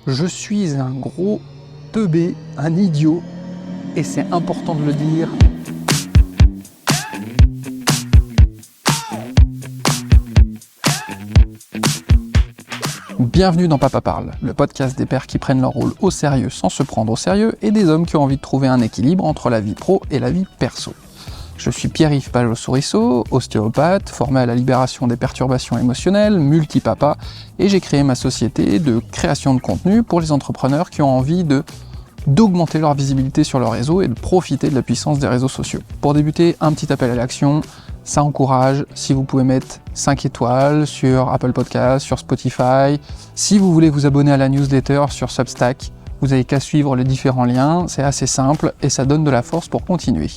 Je suis un gros teubé, un idiot, et c'est important de le dire. Bienvenue dans Papa Parle, le podcast des pères qui prennent leur rôle au sérieux sans se prendre au sérieux et des hommes qui ont envie de trouver un équilibre entre la vie pro et la vie perso. Je suis Pierre-Yves Pajot-Souriceau, ostéopathe, formé à la libération des perturbations émotionnelles, multipapa, et j'ai créé ma société de création de contenu pour les entrepreneurs qui ont envie d'augmenter leur visibilité sur leur réseau et de profiter de la puissance des réseaux sociaux. Pour débuter, un petit appel à l'action, ça encourage, si vous pouvez mettre 5 étoiles sur Apple Podcasts, sur Spotify, si vous voulez vous abonner à la newsletter sur Substack, vous n'avez qu'à suivre les différents liens, c'est assez simple et ça donne de la force pour continuer.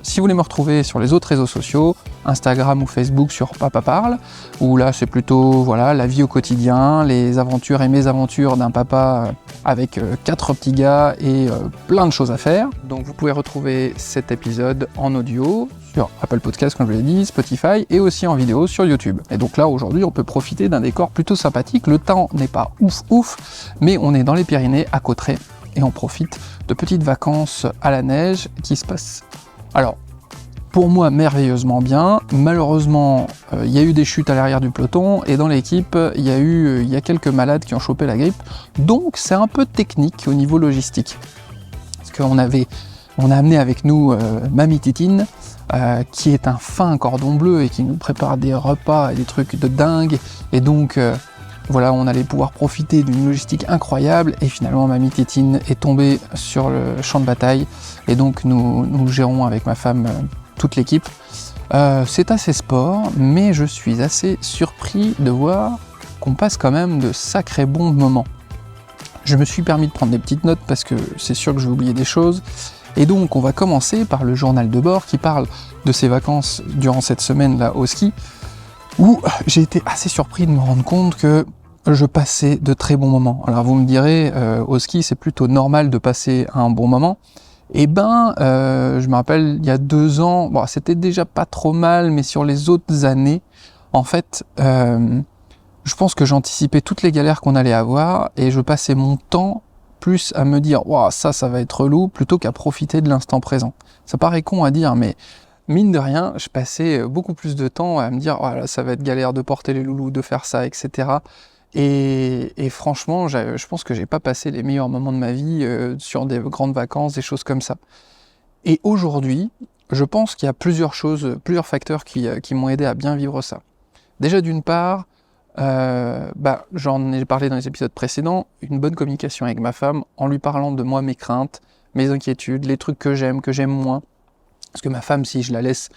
Si vous voulez me retrouver sur les autres réseaux sociaux, Instagram ou Facebook sur Papa Parle, où là c'est plutôt la vie au quotidien, les aventures et mésaventures d'un papa avec 4 petits gars et plein de choses à faire. Donc vous pouvez retrouver cet épisode en audio sur Apple Podcasts comme je l'ai dit, Spotify et aussi en vidéo sur YouTube. Et donc là aujourd'hui on peut profiter d'un décor plutôt sympathique, le temps n'est pas ouf, mais on est dans les Pyrénées à Cauterets et on profite de petites vacances à la neige qui se passent. Alors, pour moi, merveilleusement bien. Malheureusement, il y a eu des chutes à l'arrière du peloton et dans l'équipe, il y a quelques malades qui ont chopé la grippe. Donc, c'est un peu technique au niveau logistique. Parce qu'on a amené avec nous Mamie Titine, qui est un fin cordon bleu et qui nous prépare des repas et des trucs de dingue. Et donc, on allait pouvoir profiter d'une logistique incroyable et finalement Mamie Tétine est tombée sur le champ de bataille et donc nous gérons avec ma femme toute l'équipe. C'est assez sport, mais je suis assez surpris de voir qu'on passe quand même de sacrés bons moments. Je me suis permis de prendre des petites notes parce que c'est sûr que je vais oublier des choses. Et donc on va commencer par le journal de bord qui parle de ses vacances durant cette semaine-là au ski, où j'ai été assez surpris de me rendre compte que je passais de très bons moments. Alors vous me direz, au ski c'est plutôt normal de passer un bon moment. Eh ben, je me rappelle, il y a 2 ans, c'était déjà pas trop mal, mais sur les autres années, en fait, je pense que j'anticipais toutes les galères qu'on allait avoir, et je passais mon temps plus à me dire « Waouh, ça va être relou », plutôt qu'à profiter de l'instant présent. Ça paraît con à dire, mais mine de rien, je passais beaucoup plus de temps à me dire « Oh là, ça va être galère de porter les loulous, de faire ça, etc. » Et franchement, je pense que j'ai pas passé les meilleurs moments de ma vie sur des grandes vacances, des choses comme ça. Et aujourd'hui, je pense qu'il y a plusieurs facteurs qui m'ont aidé à bien vivre ça. Déjà d'une part, j'en ai parlé dans les épisodes précédents, une bonne communication avec ma femme, en lui parlant de moi, mes craintes, mes inquiétudes, les trucs que j'aime moins. Parce que ma femme, si je la laisse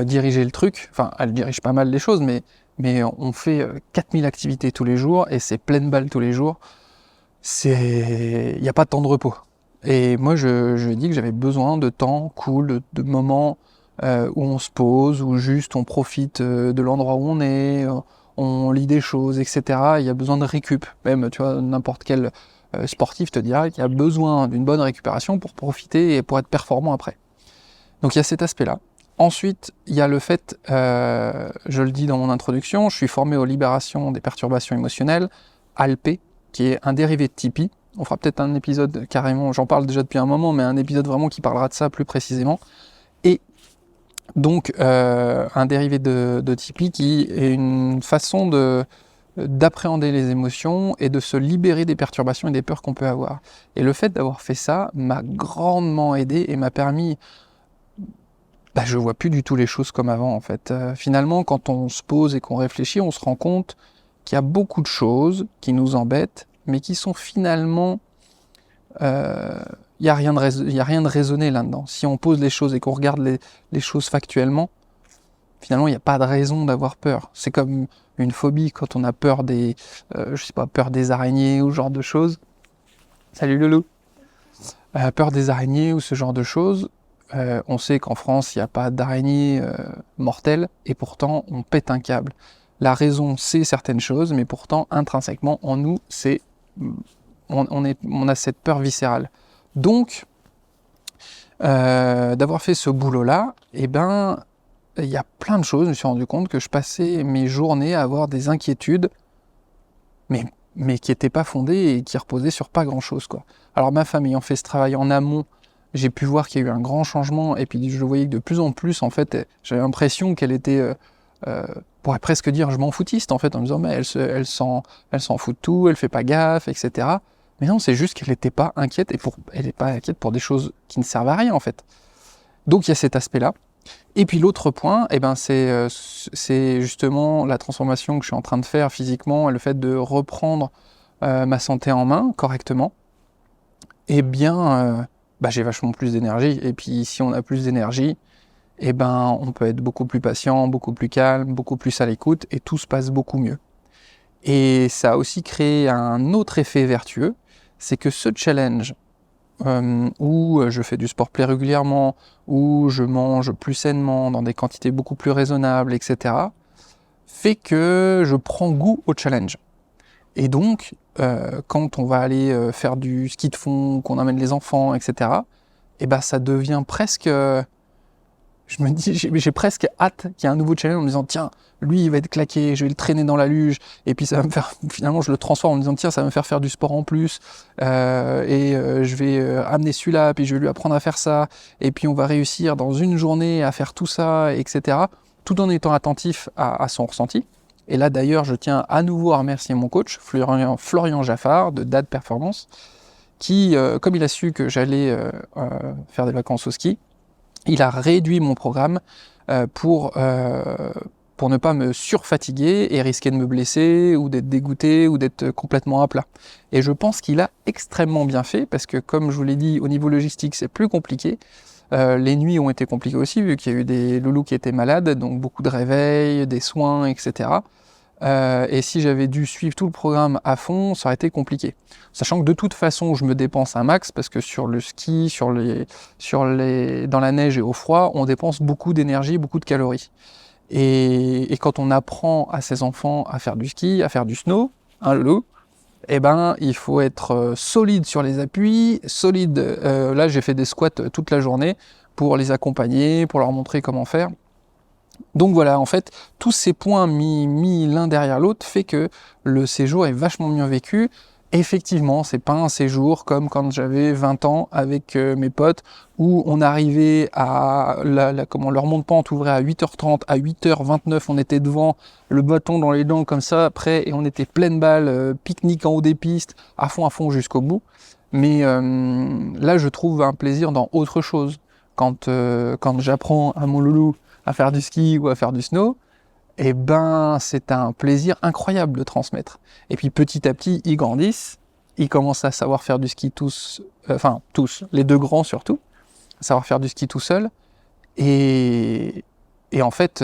diriger le truc, enfin, elle dirige pas mal les choses, mais on fait 4000 activités tous les jours, et c'est pleine balle tous les jours, il n'y a pas de temps de repos. Et moi, je dis que j'avais besoin de temps cool, de moments où on se pose, où juste on profite de l'endroit où on est, on lit des choses, etc. Il y a besoin de récup. Même, tu vois, n'importe quel sportif te dira qu'il y a besoin d'une bonne récupération pour profiter et pour être performant après. Donc il y a cet aspect-là. Ensuite, il y a le fait, je le dis dans mon introduction, je suis formé aux libérations des perturbations émotionnelles, ALPE, qui est un dérivé de Tipeee. On fera peut-être un épisode carrément, j'en parle déjà depuis un moment, mais un épisode vraiment qui parlera de ça plus précisément. Et donc, un dérivé de Tipeee qui est une façon d'appréhender les émotions et de se libérer des perturbations et des peurs qu'on peut avoir. Et le fait d'avoir fait ça m'a grandement aidé et m'a permis... je vois plus du tout les choses comme avant en fait. Finalement, quand on se pose et qu'on réfléchit, on se rend compte qu'il y a beaucoup de choses qui nous embêtent, mais qui sont finalement... Il n'y a rien de raisonné là-dedans. Si on pose les choses et qu'on regarde les choses factuellement, finalement, il n'y a pas de raison d'avoir peur. C'est comme une phobie quand on a peur peur des araignées ou ce genre de choses. Salut Loulou. Peur des araignées ou ce genre de choses. On sait qu'en France, il n'y a pas d'araignée mortelle, et pourtant, on pète un câble. La raison, c'est certaines choses, mais pourtant, intrinsèquement, en nous, on a cette peur viscérale. Donc, d'avoir fait ce boulot-là, il y a plein de choses, je me suis rendu compte que je passais mes journées à avoir des inquiétudes, mais mais qui n'était pas fondé et qui reposait sur pas grand-chose, quoi. Alors ma femme ayant fait ce travail en amont, j'ai pu voir qu'il y a eu un grand changement, et puis je voyais que de plus en plus, en fait, j'avais l'impression qu'elle était, pourrait presque dire je m'en foutiste, en fait, en me disant mais elle s'en fout de tout, elle fait pas gaffe, etc. Mais non, c'est juste qu'elle n'était pas inquiète, et elle n'est pas inquiète pour des choses qui ne servent à rien, en fait. Donc il y a cet aspect-là. Et puis l'autre point, eh ben, c'est justement la transformation que je suis en train de faire physiquement, et le fait de reprendre ma santé en main correctement. Eh bien, j'ai vachement plus d'énergie. Et puis si on a plus d'énergie, eh ben, on peut être beaucoup plus patient, beaucoup plus calme, beaucoup plus à l'écoute, et tout se passe beaucoup mieux. Et ça a aussi créé un autre effet vertueux, c'est que ce challenge où je fais du sport plus régulièrement, où je mange plus sainement, dans des quantités beaucoup plus raisonnables, etc., fait que je prends goût au challenge. Et donc, quand on va aller faire du ski de fond, qu'on emmène les enfants, etc., et ben ça devient presque... je me dis, j'ai presque hâte qu'il y ait un nouveau challenge en me disant tiens, lui il va être claqué, je vais le traîner dans la luge, et puis ça va me faire, finalement je le transforme en me disant tiens, ça va me faire du sport en plus, je vais amener celui-là, puis je vais lui apprendre à faire ça, et puis on va réussir dans une journée à faire tout ça, etc. Tout en étant attentif à son ressenti. Et là d'ailleurs, je tiens à nouveau à remercier mon coach, Florian Jaffard, de Dad Performance, qui, comme il a su que j'allais faire des vacances au ski, il a réduit mon programme pour ne pas me surfatiguer et risquer de me blesser ou d'être dégoûté ou d'être complètement à plat. Et je pense qu'il a extrêmement bien fait parce que, comme je vous l'ai dit, au niveau logistique, c'est plus compliqué. Les nuits ont été compliquées aussi vu qu'il y a eu des loulous qui étaient malades, donc beaucoup de réveils, des soins, etc. Et si j'avais dû suivre tout le programme à fond, ça aurait été compliqué. Sachant que de toute façon, je me dépense un max parce que sur le ski, dans la neige et au froid, on dépense beaucoup d'énergie, beaucoup de calories. Et quand on apprend à ses enfants à faire du ski, à faire du snow, hein, Loulou, eh ben, il faut être solide sur les appuis, solide. Là, j'ai fait des squats toute la journée pour les accompagner, pour leur montrer comment faire. Donc voilà, en fait, tous ces points mis l'un derrière l'autre fait que le séjour est vachement mieux vécu. Effectivement, c'est pas un séjour comme quand j'avais 20 ans avec mes potes où on arrivait à leur monte-pente ouvrait à 8h30, à 8h29, on était devant, le bâton dans les dents comme ça, prêt, et on était pleine balle, pique-nique en haut des pistes, à fond jusqu'au bout. Mais là, je trouve un plaisir dans autre chose. Quand j'apprends à mon loulou à faire du ski ou à faire du snow, eh ben c'est un plaisir incroyable de transmettre. Et puis petit à petit, ils grandissent, ils commencent à savoir faire du ski tous, les deux grands surtout, à savoir faire du ski tout seul. Et en fait,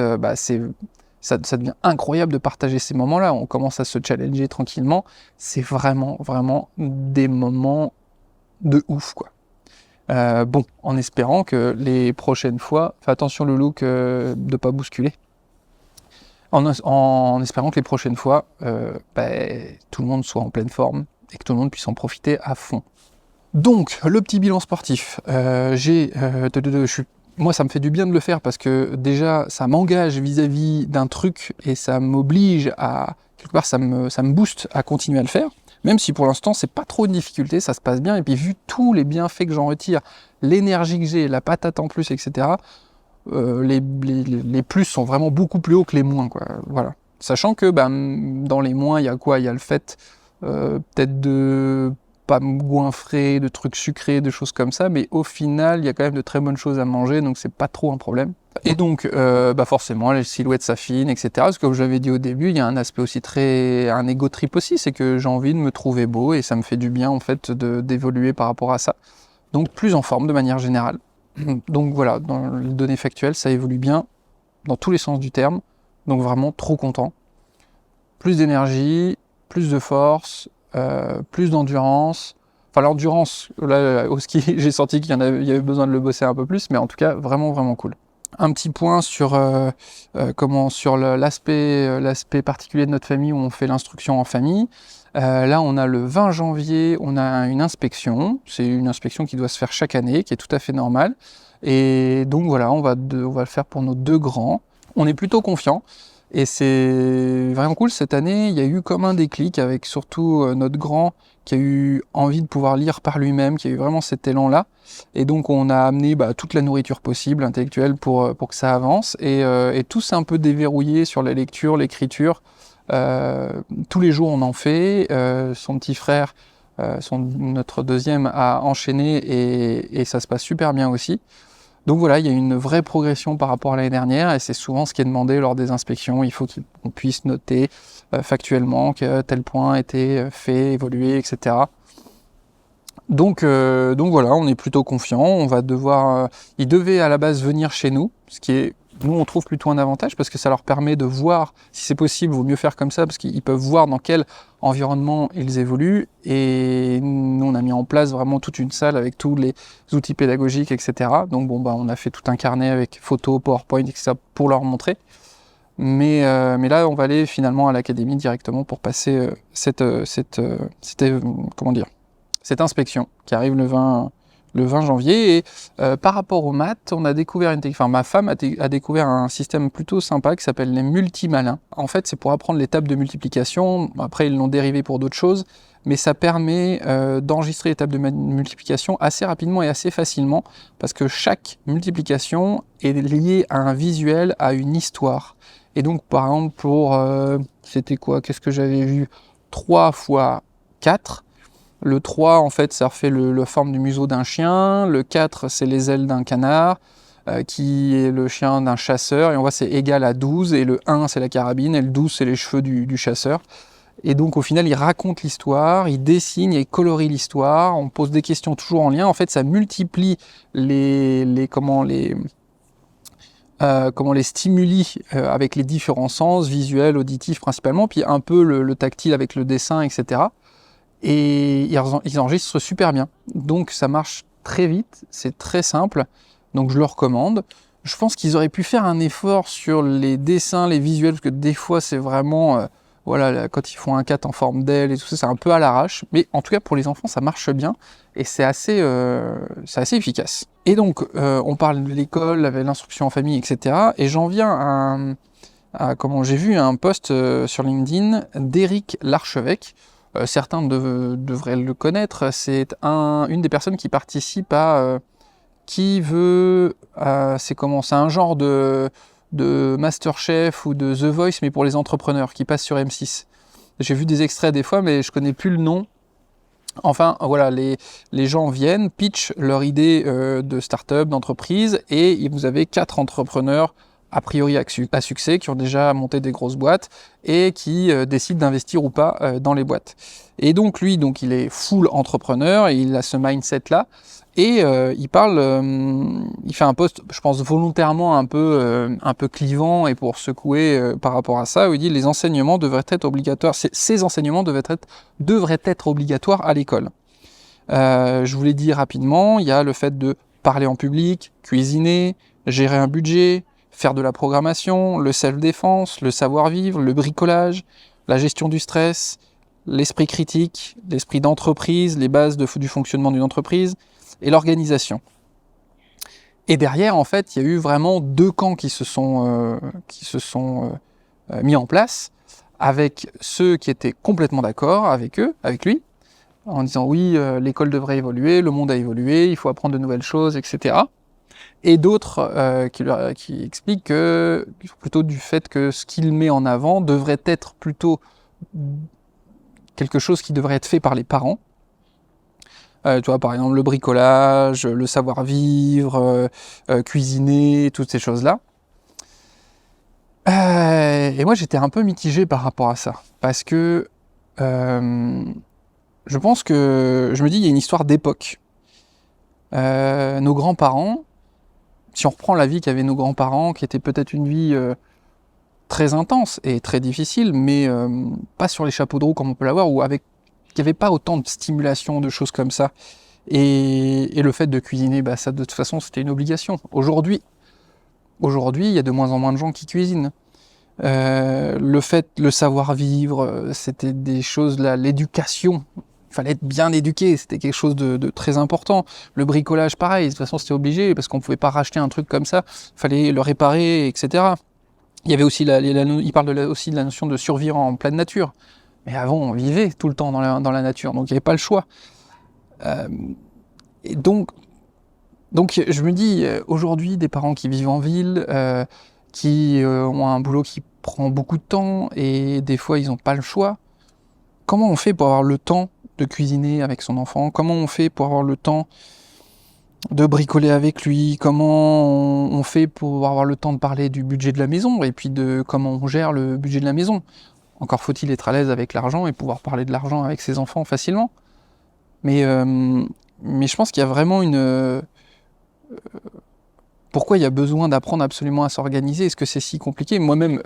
ça devient incroyable de partager ces moments-là. On commence à se challenger tranquillement. C'est vraiment des moments de ouf, quoi. En espérant que les prochaines fois, fais attention le look de ne pas bousculer, en espérant que les prochaines fois, tout le monde soit en pleine forme et que tout le monde puisse en profiter à fond. Donc, le petit bilan sportif, moi ça me fait du bien de le faire parce que déjà ça m'engage vis-à-vis d'un truc et ça m'oblige à, quelque part ça me booste à continuer à le faire. Même si pour l'instant c'est pas trop une difficulté, ça se passe bien, et puis vu tous les bienfaits que j'en retire, l'énergie que j'ai, la patate en plus, etc., les plus sont vraiment beaucoup plus hauts que les moins, quoi. Voilà. Sachant que dans les moins, il y a quoi? Il y a le fait peut-être de pas me goinfrer, de trucs sucrés, de choses comme ça, mais au final, il y a quand même de très bonnes choses à manger, donc c'est pas trop un problème. Et donc, forcément, les silhouettes s'affinent, etc. Parce que comme j'avais dit au début, il y a un aspect aussi un ego trip aussi, c'est que j'ai envie de me trouver beau, et ça me fait du bien, en fait, d'évoluer par rapport à ça. Donc, plus en forme, de manière générale. Donc voilà, dans les données factuelles, ça évolue bien, dans tous les sens du terme, donc vraiment trop content. Plus d'énergie, plus de force, plus d'endurance. Enfin, l'endurance, là, au ski, j'ai senti qu'il y avait besoin de le bosser un peu plus, mais en tout cas, vraiment cool. Un petit point sur l'aspect particulier de notre famille où on fait l'instruction en famille. Là, on a le 20 janvier, on a une inspection. C'est une inspection qui doit se faire chaque année, qui est tout à fait normale. Et donc voilà, on va le faire pour nos deux grands. On est plutôt confiant. Et c'est vraiment cool, cette année, il y a eu comme un déclic avec surtout notre grand qui a eu envie de pouvoir lire par lui-même, qui a eu vraiment cet élan-là. Et donc on a amené toute la nourriture possible, intellectuelle, pour que ça avance. Et tout s'est un peu déverrouillé sur la lecture, l'écriture. Tous les jours on en fait. Son petit frère, notre deuxième, a enchaîné et ça se passe super bien aussi. Donc voilà, il y a une vraie progression par rapport à l'année dernière et c'est souvent ce qui est demandé lors des inspections. Il faut qu'on puisse noter factuellement que tel point a été fait, évolué, etc. Donc voilà, on est plutôt confiant. On va devoir. Ils devaient à la base venir chez nous, ce qui est, nous on trouve plutôt un avantage parce que ça leur permet de voir si c'est possible. Vaut mieux faire comme ça parce qu'ils peuvent voir dans quel environnement ils évoluent. Et nous on a mis en place vraiment toute une salle avec tous les outils pédagogiques, etc. Donc on a fait tout un carnet avec photos, PowerPoint, etc. pour leur montrer. Mais là, on va aller finalement à l'académie directement pour passer cette inspection qui arrive le 20 janvier. Et par rapport aux maths, on a découvert ma femme a découvert un système plutôt sympa qui s'appelle les multimalins. En fait, c'est pour apprendre les tables de multiplication. Après, ils l'ont dérivé pour d'autres choses, mais ça permet d'enregistrer les tables de multiplication assez rapidement et assez facilement parce que chaque multiplication est liée à un visuel, à une histoire. Et donc, par exemple, c'était quoi? Qu'est-ce que j'avais vu? 3 fois 4. Le 3, en fait, ça refait la forme du museau d'un chien. Le 4, c'est les ailes d'un canard, qui est le chien d'un chasseur. Et on voit c'est égal à 12. Et le 1, c'est la carabine. Et le 12, c'est les cheveux du chasseur. Et donc, au final, il raconte l'histoire, il dessine et colorie l'histoire. On pose des questions toujours en lien. En fait, ça multiplie les stimuli avec les différents sens, visuels, auditifs principalement, puis un peu le tactile avec le dessin, etc. Et ils enregistrent super bien. Donc ça marche très vite, c'est très simple, donc je le recommande. Je pense qu'ils auraient pu faire un effort sur les dessins, les visuels, parce que des fois c'est vraiment, quand ils font un 4 en forme d'aile et tout ça, c'est un peu à l'arrache. Mais en tout cas pour les enfants ça marche bien et c'est assez efficace. Et donc on parle de l'école, avec l'instruction en famille, etc. Et j'en viens à comment j'ai vu un post sur LinkedIn d'Éric Larchevêque. Certains devraient le connaître, c'est une des personnes qui participe à qui veut, c'est un genre de Masterchef ou de The Voice, mais pour les entrepreneurs, qui passe sur M6. J'ai vu des extraits des fois, mais je connais plus le nom. Enfin, voilà, les gens viennent, pitchent leur idée de start-up, d'entreprise, et vous avez 4 entrepreneurs a priori à succès, qui ont déjà monté des grosses boîtes et qui décident d'investir ou pas dans les boîtes. Et donc lui, il est full entrepreneur et il a ce mindset-là. Et il fait un post, je pense volontairement un peu clivant et pour secouer par rapport à ça, où il dit les enseignements devraient être obligatoires. Ces enseignements devraient être obligatoires à l'école. Je vous l'ai dit rapidement, il y a le fait de parler en public, cuisiner, gérer un budget, faire de la programmation, le self-défense, le savoir-vivre, le bricolage, la gestion du stress, l'esprit critique, l'esprit d'entreprise, les bases du fonctionnement d'une entreprise et l'organisation. Et derrière, en fait, il y a eu vraiment 2 camps qui se sont mis en place, avec ceux qui étaient complètement d'accord avec lui, en disant oui, l'école devrait évoluer, le monde a évolué, il faut apprendre de nouvelles choses, etc. Et d'autres qui expliquent que plutôt du fait que ce qu'il met en avant devrait être plutôt quelque chose qui devrait être fait par les parents. Tu vois, par exemple, le bricolage, le savoir-vivre, cuisiner, toutes ces choses-là. Et moi, j'étais un peu mitigé par rapport à ça. Parce que je pense que, je me dis, il y a une histoire d'époque. Nos grands-parents, si on reprend la vie qu'avaient nos grands-parents, qui était peut-être une vie très intense et très difficile, mais pas sur les chapeaux de roue comme on peut l'avoir, ou il n'y avait pas autant de stimulation, de choses comme ça. Et le fait de cuisiner, ça de toute façon c'était une obligation. Aujourd'hui, il y a de moins en moins de gens qui cuisinent. Le savoir-vivre, c'était des choses là, l'éducation. Il fallait être bien éduqué, c'était quelque chose de très important. Le bricolage, pareil, de toute façon c'était obligé, parce qu'on ne pouvait pas racheter un truc comme ça, il fallait le réparer, etc. Il y avait aussi il parle aussi de la notion de survivre en pleine nature. Mais avant, on vivait tout le temps dans la nature, donc il n'y avait pas le choix. Euh, et donc, je me dis, aujourd'hui, des parents qui vivent en ville, qui ont un boulot qui prend beaucoup de temps, et des fois, ils n'ont pas le choix. Comment on fait pour avoir le temps de cuisiner avec son enfant? Comment on fait pour avoir le temps de bricoler avec lui? Comment on fait pour avoir le temps de parler du budget de la maison, et puis de comment on gère le budget de la maison? Encore faut-il être à l'aise avec l'argent et pouvoir parler de l'argent avec ses enfants facilement. Mais je pense qu'il y a vraiment pourquoi il y a besoin d'apprendre absolument à s'organiser? Est-ce que c'est si compliqué? Moi-même,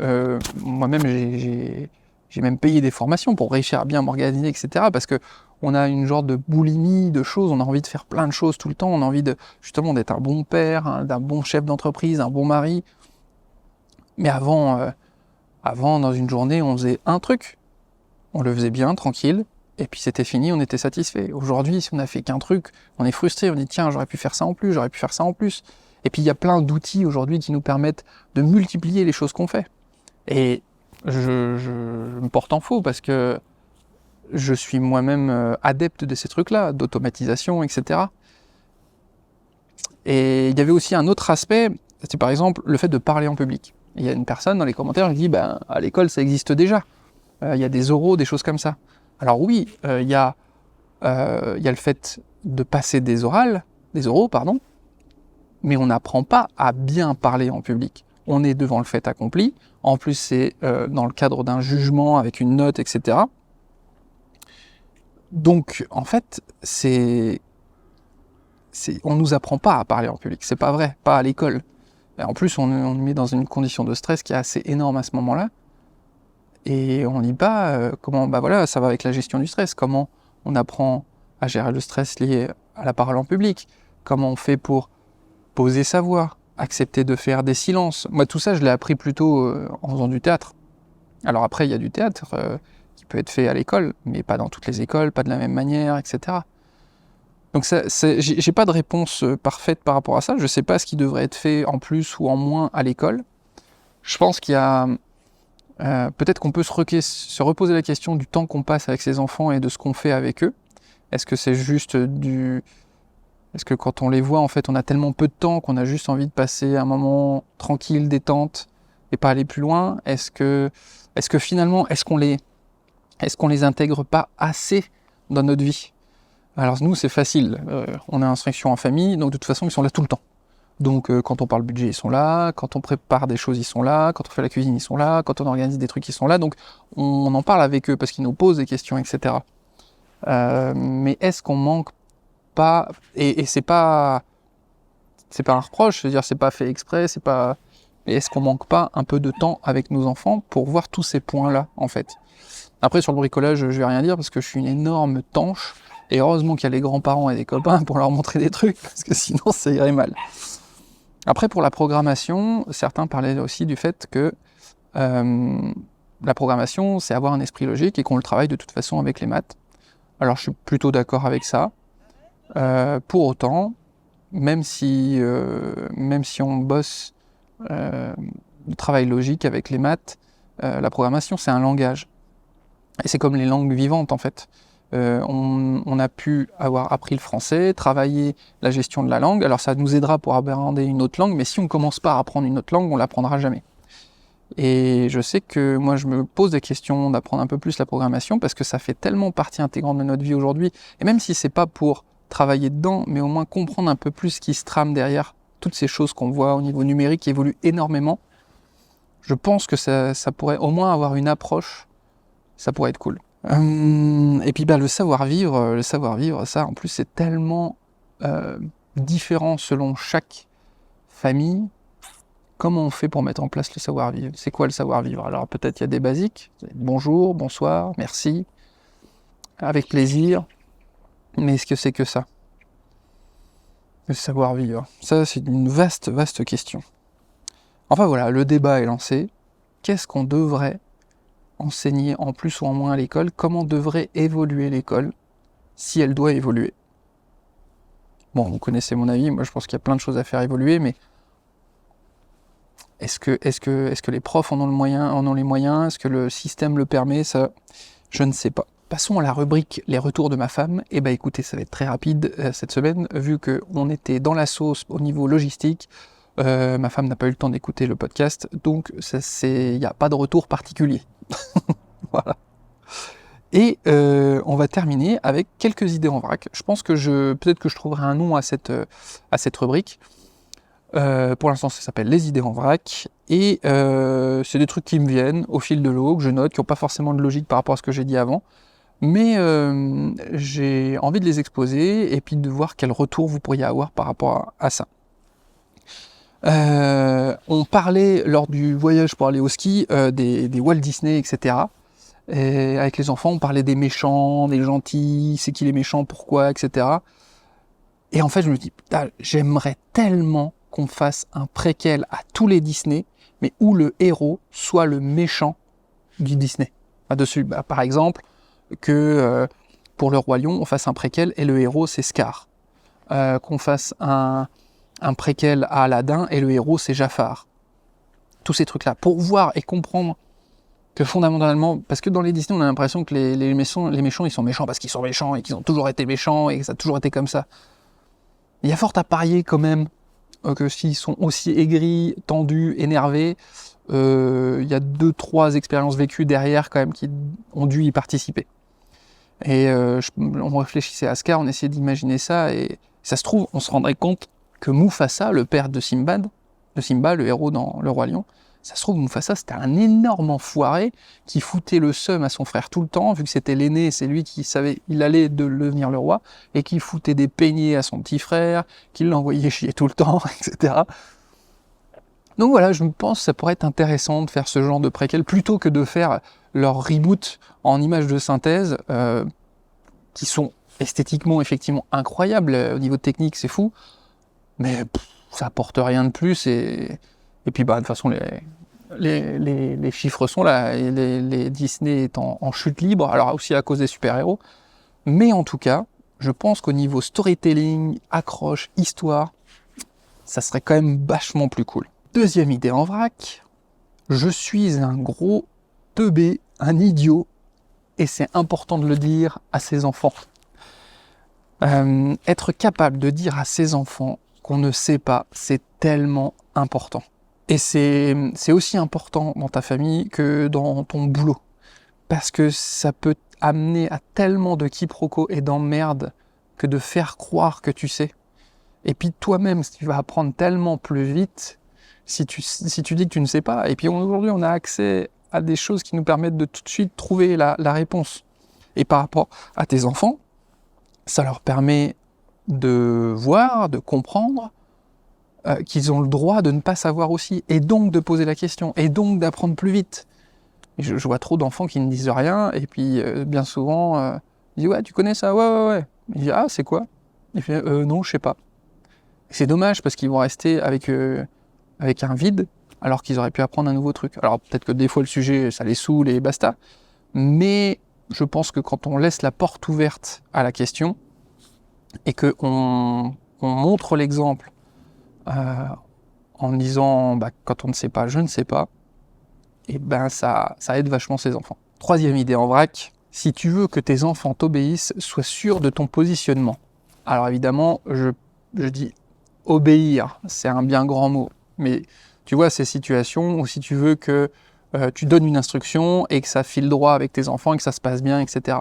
j'ai même payé des formations pour réussir à bien m'organiser, etc. Parce que on a une genre de boulimie de choses, on a envie de faire plein de choses tout le temps, on a envie justement d'être un bon père, d'un bon chef d'entreprise, un bon mari. Mais avant, dans une journée, on faisait un truc. On le faisait bien, tranquille, et puis c'était fini, on était satisfait. Aujourd'hui, si on n'a fait qu'un truc, on est frustré, on dit tiens, j'aurais pu faire ça en plus, j'aurais pu faire ça en plus. Et puis il y a plein d'outils aujourd'hui qui nous permettent de multiplier les choses qu'on fait. Et je me porte en faux parce que je suis moi-même adepte de ces trucs-là, d'automatisation, etc. Et il y avait aussi un autre aspect, c'est par exemple le fait de parler en public. Il y a une personne dans les commentaires qui dit ben, à l'école ça existe déjà. Il y a des oraux, des choses comme ça. Alors oui, il y a le fait de passer des oraux, pardon, mais on n'apprend pas à bien parler en public. On est devant le fait accompli, en plus c'est dans le cadre d'un jugement avec une note, etc. Donc en fait, on nous apprend pas à parler en public, c'est pas vrai, pas à l'école. Et en plus, on met dans une condition de stress qui est assez énorme à ce moment-là. Et on dit pas comment, bah voilà, ça va avec la gestion du stress, comment on apprend à gérer le stress lié à la parole en public, comment on fait pour poser sa voix, accepter de faire des silences. Moi, tout ça, je l'ai appris plutôt en faisant du théâtre. Alors après, il y a du théâtre qui peut être fait à l'école, mais pas dans toutes les écoles, pas de la même manière, etc. Donc j'ai pas de réponse parfaite par rapport à ça. Je sais pas ce qui devrait être fait en plus ou en moins à l'école. Je pense qu'il y a peut-être qu'on peut se reposer la question du temps qu'on passe avec ses enfants et de ce qu'on fait avec eux. Est-ce que c'est juste Est-ce que quand on les voit, en fait, on a tellement peu de temps qu'on a juste envie de passer un moment tranquille, détente, et pas aller plus loin? Est-ce que finalement, est-ce qu'on les intègre pas assez dans notre vie? Alors nous, c'est facile. On a instruction en famille, donc de toute façon, ils sont là tout le temps. Donc quand on parle budget, ils sont là, quand on prépare des choses, ils sont là, quand on fait la cuisine, ils sont là, quand on organise des trucs, ils sont là, donc on en parle avec eux parce qu'ils nous posent des questions, etc. Mais est-ce qu'on manque pas, et c'est pas un reproche, c'est-à-dire c'est pas fait exprès, c'est pas, mais est-ce qu'on manque pas un peu de temps avec nos enfants pour voir tous ces points-là, en fait? Après, sur le bricolage, je vais rien dire parce que je suis une énorme tanche, et heureusement qu'il y a les grands-parents et des copains pour leur montrer des trucs, parce que sinon ça irait mal. Après, pour la programmation, certains parlaient aussi du fait que la programmation, c'est avoir un esprit logique et qu'on le travaille de toute façon avec les maths. Alors, je suis plutôt d'accord avec ça. Pour autant, même si on bosse le travail logique avec les maths, la programmation, c'est un langage. Et c'est comme les langues vivantes, en fait. On a pu avoir appris le français, travailler la gestion de la langue, alors ça nous aidera pour appréhender une autre langue, mais si on ne commence pas à apprendre une autre langue, on ne l'apprendra jamais. Et je sais que moi je me pose des questions d'apprendre un peu plus la programmation, parce que ça fait tellement partie intégrante de notre vie aujourd'hui, et même si c'est pas pour travailler dedans, mais au moins comprendre un peu plus ce qui se trame derrière toutes ces choses qu'on voit au niveau numérique qui évoluent énormément, je pense que ça pourrait au moins avoir une approche, ça pourrait être cool. Et puis le savoir-vivre, ça en plus c'est tellement différent selon chaque famille. Comment on fait pour mettre en place le savoir-vivre? C'est quoi le savoir-vivre? Alors peut-être il y a des basiques, bonjour, bonsoir, merci, avec plaisir, mais est-ce que c'est que ça? Le savoir-vivre, ça c'est une vaste question. Enfin voilà, le débat est lancé. Qu'est-ce qu'on devrait enseigner en plus ou en moins à l'école? Comment devrait évoluer l'école, si elle doit évoluer? Bon, vous connaissez mon avis, moi je pense qu'il y a plein de choses à faire évoluer, mais Est-ce que les profs en ont les moyens? Est-ce que le système le permet? Ça, je ne sais pas. Passons à la rubrique les retours de ma femme. Et bah écoutez, ça va être très rapide cette semaine, vu qu'on était dans la sauce au niveau logistique. Ma femme n'a pas eu le temps d'écouter le podcast, donc il n'y a pas de retour particulier. Voilà. Et on va terminer avec quelques idées en vrac. Je pense que peut-être que je trouverai un nom à cette rubrique. Pour l'instant, ça s'appelle les idées en vrac. Et c'est des trucs qui me viennent au fil de l'eau, que je note, qui n'ont pas forcément de logique par rapport à ce que j'ai dit avant. Mais j'ai envie de les exposer et puis de voir quel retour vous pourriez avoir par rapport à ça. On parlait lors du voyage pour aller au ski des Walt Disney, etc. Et avec les enfants, on parlait des méchants, des gentils, c'est qui les méchants, pourquoi, etc. Et en fait, je me dis, putain, j'aimerais tellement qu'on fasse un préquel à tous les Disney, mais où le héros soit le méchant du Disney. Dessus, par exemple, que pour le Roi Lion, on fasse un préquel et le héros, c'est Scar. Qu'on fasse un préquel à Aladdin et le héros, c'est Jafar. Tous ces trucs-là, pour voir et comprendre que fondamentalement, parce que dans les Disney, on a l'impression que les méchants, ils sont méchants parce qu'ils sont méchants et qu'ils ont toujours été méchants et que ça a toujours été comme ça. Il y a fort à parier quand même que s'ils sont aussi aigris, tendus, énervés, il y a 2-3 expériences vécues derrière quand même qui ont dû y participer. Et on réfléchissait à Scar, on essayait d'imaginer ça, et ça se trouve, on se rendrait compte que Mufasa, le père de Simba, le héros dans Le Roi Lion, ça se trouve, Mufasa, c'était un énorme enfoiré qui foutait le seum à son frère tout le temps, vu que c'était l'aîné, c'est lui qui savait, il allait devenir le roi, et qui foutait des peignets à son petit frère, qui l'envoyait chier tout le temps, etc. Donc voilà, je pense que ça pourrait être intéressant de faire ce genre de préquel, plutôt que de faire leur reboot en images de synthèse, qui sont esthétiquement effectivement incroyables, au niveau technique c'est fou, mais ça apporte rien de plus, et puis de toute façon les chiffres sont là, et les Disney est en chute libre, alors aussi à cause des super-héros, mais en tout cas, je pense qu'au niveau storytelling, accroche, histoire, ça serait quand même vachement plus cool. Deuxième idée en vrac, je suis un gros teubé, un idiot, et c'est important de le dire à ses enfants. Être capable de dire à ses enfants qu'on ne sait pas, c'est tellement important. Et c'est aussi important dans ta famille que dans ton boulot. Parce que ça peut amener à tellement de quiproquos et d'emmerdes que de faire croire que tu sais. Et puis toi-même, tu vas apprendre tellement plus vite si tu dis que tu ne sais pas. Et puis aujourd'hui, on a accès à des choses qui nous permettent de tout de suite trouver la réponse. Et par rapport à tes enfants, ça leur permet de voir, de comprendre qu'ils ont le droit de ne pas savoir aussi, et donc de poser la question, et donc d'apprendre plus vite. Et je vois trop d'enfants qui ne disent rien, et puis bien souvent, ils disent « Ouais, tu connais ça? Ouais. » Il dit « Ah, c'est quoi ?» Il fait « Non, je sais pas. » C'est dommage, parce qu'ils vont rester avec un vide, alors qu'ils auraient pu apprendre un nouveau truc. Alors peut-être que des fois le sujet, ça les saoule et basta, mais je pense que quand on laisse la porte ouverte à la question, et qu'on montre l'exemple, en disant quand on ne sait pas, je ne sais pas, et ça aide vachement ses enfants. Troisième idée en vrac, si tu veux que tes enfants t'obéissent, sois sûr de ton positionnement. Alors évidemment, je dis obéir, c'est un bien grand mot, mais tu vois ces situations où si tu veux que tu donnes une instruction et que ça file droit avec tes enfants et que ça se passe bien, etc.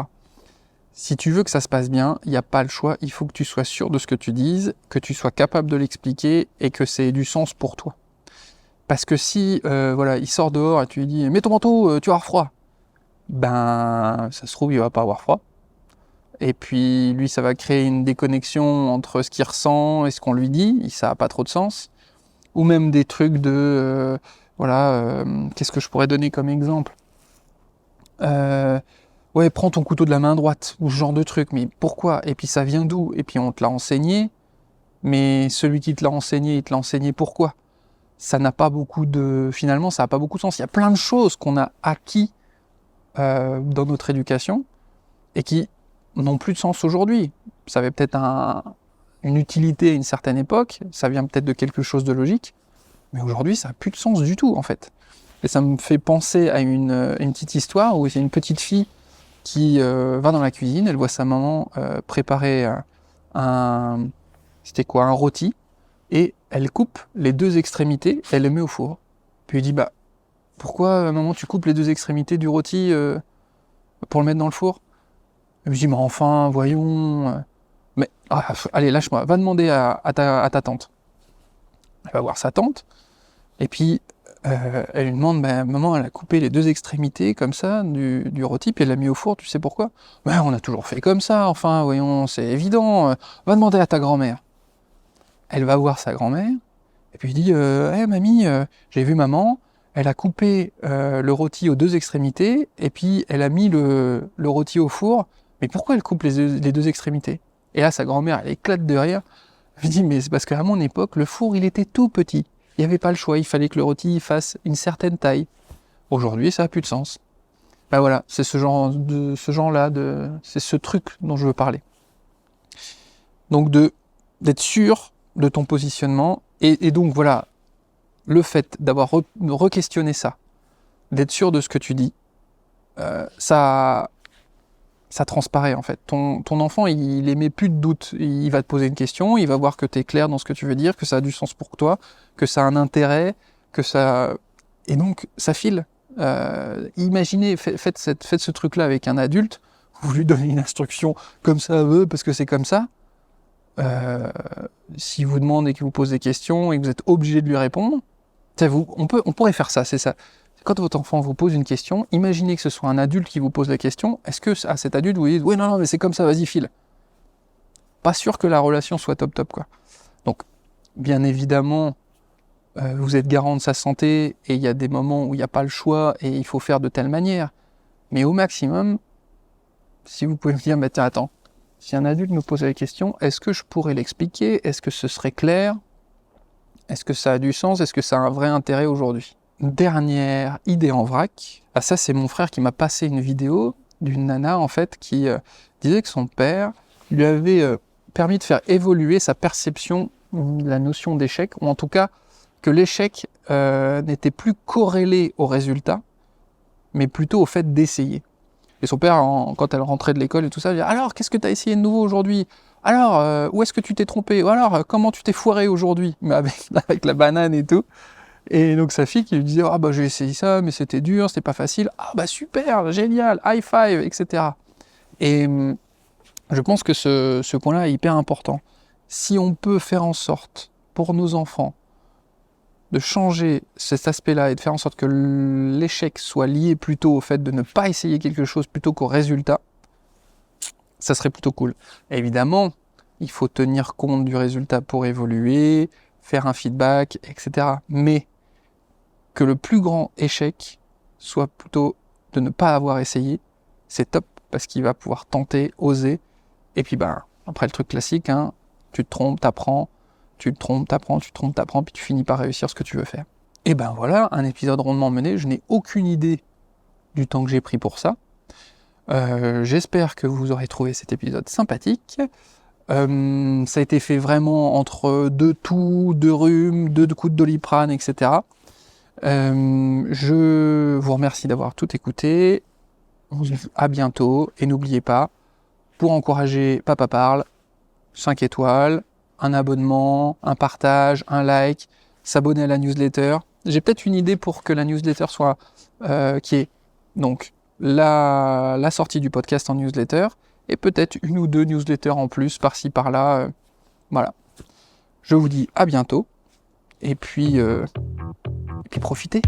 Si tu veux que ça se passe bien, il n'y a pas le choix, il faut que tu sois sûr de ce que tu dises, que tu sois capable de l'expliquer et que ça ait du sens pour toi. Parce que si il sort dehors et tu lui dis « Mets ton manteau, tu vas avoir froid », ça se trouve, il va pas avoir froid. Et puis lui, ça va créer une déconnexion entre ce qu'il ressent et ce qu'on lui dit, ça n'a pas trop de sens. Ou même des trucs de... qu'est-ce que je pourrais donner comme exemple ? Ouais, prends ton couteau de la main droite, ou ce genre de truc, mais pourquoi ? Et puis ça vient d'où ? Et puis on te l'a enseigné, mais celui qui te l'a enseigné, il te l'a enseigné pourquoi ? Ça n'a pas beaucoup de... Finalement, ça n'a pas beaucoup de sens. Il y a plein de choses qu'on a acquis dans notre éducation, et qui n'ont plus de sens aujourd'hui. Ça avait peut-être une utilité à une certaine époque, ça vient peut-être de quelque chose de logique, Mais aujourd'hui, ça n'a plus de sens du tout, en fait. Et ça me fait penser à une petite histoire où c'est une petite fille qui va dans la cuisine, elle voit sa maman préparer c'était quoi, un rôti, et elle coupe les deux extrémités, elle les met au four. Puis elle dit, bah, pourquoi, maman, tu coupes les deux extrémités du rôti pour le mettre dans le four? Elle me dit, mais enfin, voyons. Mais, allez, lâche-moi, va demander à ta tante. Elle va voir sa tante, et puis elle lui demande, bah, maman, elle a coupé les deux extrémités comme ça du rôti, puis elle l'a mis au four, tu sais pourquoi? Ben, on a toujours fait comme ça, enfin, voyons, c'est évident, va demander à ta grand-mère. Elle va voir sa grand-mère, et puis il dit, hey, mamie, j'ai vu maman, elle a coupé le rôti aux deux extrémités, et puis elle a mis le rôti au four, mais pourquoi elle coupe les deux extrémités? Et là, sa grand-mère, elle éclate de rire. Je dis, mais c'est parce qu'à mon époque, le four, il était tout petit. Il n'y avait pas le choix, il fallait que le rôti fasse une certaine taille. Aujourd'hui, ça n'a plus de sens. Ben voilà, c'est ce genre-là, c'est ce truc dont je veux parler. Donc d'être sûr de ton positionnement, et donc voilà, le fait d'avoir re-questionné ça, d'être sûr de ce que tu dis, ça transparaît en fait. Ton enfant, il émet plus de doute. Il va te poser une question, il va voir que tu es clair dans ce que tu veux dire, que ça a du sens pour toi, que ça a un intérêt, que ça... Et donc, ça file. Imaginez, faites ce truc-là avec un adulte, vous lui donnez une instruction comme ça parce que c'est comme ça. Si vous demande et qu'il vous pose des questions et que vous êtes obligé de lui répondre, on pourrait faire ça, c'est ça. Quand votre enfant vous pose une question, imaginez que ce soit un adulte qui vous pose la question, est-ce que à cet adulte vous dites « Oui, non, mais c'est comme ça, vas-y, file ». Pas sûr que la relation soit top, quoi. Donc, bien évidemment, vous êtes garant de sa santé, et il y a des moments où il n'y a pas le choix, et il faut faire de telle manière. Mais au maximum, si vous pouvez me dire « Tiens, attends, si un adulte me pose la question, est-ce que je pourrais l'expliquer? Est-ce que ce serait clair? Est-ce que ça a du sens? Est-ce que ça a un vrai intérêt aujourd'hui ?» Dernière idée en vrac, ça c'est mon frère qui m'a passé une vidéo d'une nana en fait qui disait que son père lui avait permis de faire évoluer sa perception de la notion d'échec, ou en tout cas que l'échec n'était plus corrélé au résultat, mais plutôt au fait d'essayer. Et son père, quand elle rentrait de l'école et tout ça, il dit « Alors, qu'est-ce que tu as essayé de nouveau aujourd'hui? Alors, où est-ce que tu t'es trompé? Ou alors, comment tu t'es foiré aujourd'hui ?» Mais avec la banane et tout. Et donc sa fille qui lui disait « Ah bah j'ai essayé ça, mais c'était dur, c'était pas facile. Ah bah super, génial, high five, etc. » Et je pense que ce point-là est hyper important. Si on peut faire en sorte, pour nos enfants, de changer cet aspect-là et de faire en sorte que l'échec soit lié plutôt au fait de ne pas essayer quelque chose plutôt qu'au résultat, ça serait plutôt cool. Et évidemment, il faut tenir compte du résultat pour évoluer, faire un feedback, etc. Mais que le plus grand échec soit plutôt de ne pas avoir essayé, c'est top, parce qu'il va pouvoir tenter, oser, et puis après le truc classique, hein, tu te trompes, t'apprends, tu te trompes, t'apprends, puis tu finis par réussir ce que tu veux faire. Et voilà, un épisode rondement mené, je n'ai aucune idée du temps que j'ai pris pour ça. J'espère que vous aurez trouvé cet épisode sympathique. Ça a été fait vraiment entre 2 toux, 2 rhumes, 2 coups de Doliprane, etc. Je vous remercie d'avoir tout écouté. On se dit à bientôt. Et n'oubliez pas, pour encourager Papa Parle, 5 étoiles, un abonnement, un partage, un like, s'abonner à la newsletter. J'ai peut-être une idée pour que la newsletter soit qui est donc la sortie du podcast en newsletter, et peut-être 1 ou 2 newsletters en plus par-ci par-là. Voilà. Je vous dis à bientôt, et puis profitez.